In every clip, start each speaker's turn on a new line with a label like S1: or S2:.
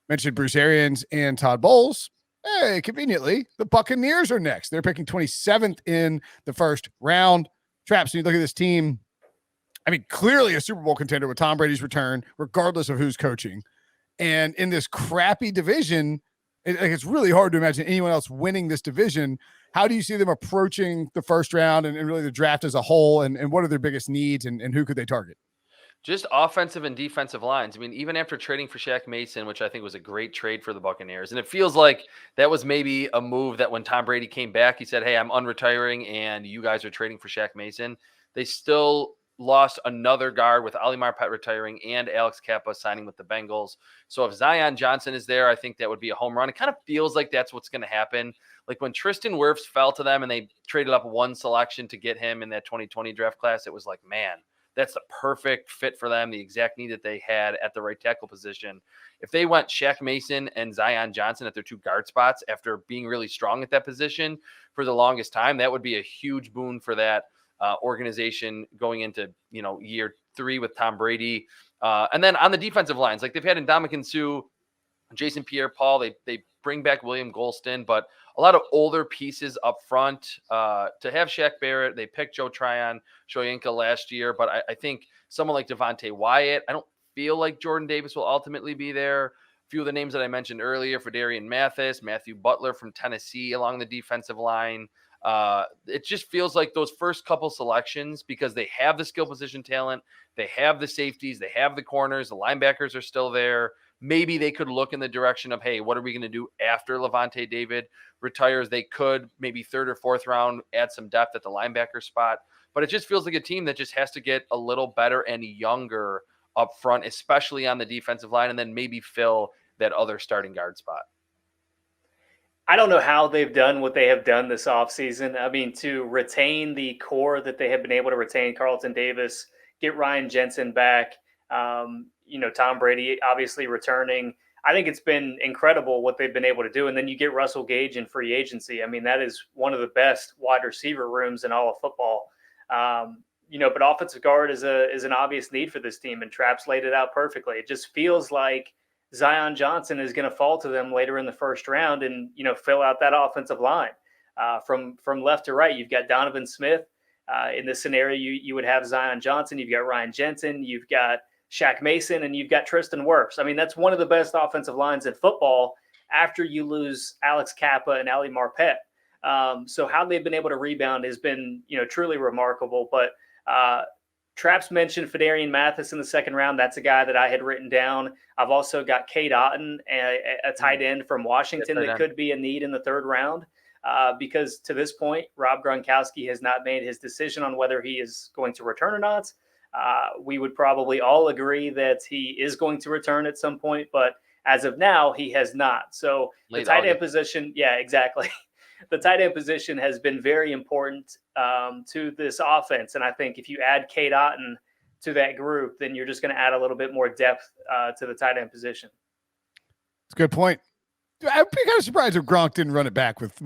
S1: Mentioned Bruce Arians and Todd Bowles. Hey, conveniently, the Buccaneers are next. They're picking 27th in the first round. Traps, when you look at this team, I mean, clearly a Super Bowl contender with Tom Brady's return, regardless of who's coaching. And in this crappy division, it's really hard to imagine anyone else winning this division. How do you see them approaching the first round and really the draft as a whole? And what are their biggest needs and who could they target?
S2: Just offensive and defensive lines. I mean, even after trading for Shaq Mason, which I think was a great trade for the Buccaneers, and it feels like that was maybe a move that when Tom Brady came back, he said, "Hey, I'm unretiring, and you guys are trading for Shaq Mason." They still lost another guard with Ali Marpet retiring and Alex Kappa signing with the Bengals. So if Zion Johnson is there, I think that would be a home run. It kind of feels like that's what's going to happen. Like when Tristan Wirfs fell to them and they traded up one selection to get him in that 2020 draft class, it was like, man, that's the perfect fit for them, the exact need that they had at the right tackle position. If they went Shaq Mason and Zion Johnson at their two guard spots after being really strong at that position for the longest time, that would be a huge boon for that organization going into, year 3 with Tom Brady. And then on the defensive lines, like they've had Ndamukong Suh, Jason Pierre-Paul, they bring back William Golston, but a lot of older pieces up front. To have Shaq Barrett, they picked Joe Tryon, Shoyinka last year, but I think someone like Devontae Wyatt, I don't feel like Jordan Davis will ultimately be there. A few of the names that I mentioned earlier, Fedarian Mathis, Matthew Butler from Tennessee along the defensive line. It just feels like those first couple selections, because they have the skill position talent, they have the safeties, they have the corners, the linebackers are still there. Maybe they could look in the direction of, hey, what are we going to do after Levante David retires? They could maybe third or fourth round add some depth at the linebacker spot. But it just feels like a team that just has to get a little better and younger up front, especially on the defensive line, and then maybe fill that other starting guard spot.
S3: I don't know how they've done what they have done this offseason. I mean, to retain the core that they have been able to retain, Carlton Davis, get Ryan Jensen back, Tom Brady obviously returning. I think it's been incredible what they've been able to do. And then you get Russell Gage in free agency. I mean, that is one of the best wide receiver rooms in all of football. But offensive guard is an obvious need for this team, and Traps laid it out perfectly. It just feels like Zion Johnson is going to fall to them later in the first round and, fill out that offensive line. From left to right, you've got Donovan Smith. In this scenario, you would have Zion Johnson. You've got Ryan Jensen. You've got Shaq Mason, and you've got Tristan Wirfs. I mean, that's one of the best offensive lines in football after you lose Alex Kappa and Ali Marpet. So how they've been able to rebound has been, truly remarkable. But Traps mentioned Fedarian Mathis in the second round. That's a guy that I had written down. I've also got Cade Otton, a tight end from Washington that could be a need in the third round. Because to this point, Rob Gronkowski has not made his decision on whether he is going to return or not. We would probably all agree that he is going to return at some point, but as of now, he has not. So the tight end position, yeah, exactly. The tight end position has been very important to this offense. And I think if you add Cade Otton to that group, then you're just going to add a little bit more depth to the tight end position.
S1: It's a good point. I'd be kind of surprised if Gronk didn't run it back with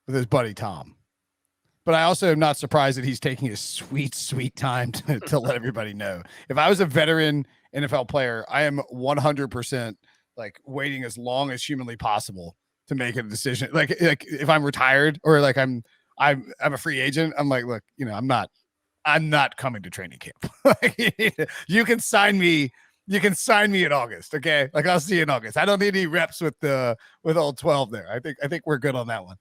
S1: his buddy Tom. But I also am not surprised that he's taking his sweet, sweet time to let everybody know. If I was a veteran NFL player, I am 100% like waiting as long as humanly possible to make a decision. Like if I'm retired or like I'm a free agent, I'm like, look, I'm not coming to training camp. You can sign me in August. Okay. Like I'll see you in August. I don't need any reps with old 12 there. I think we're good on that one.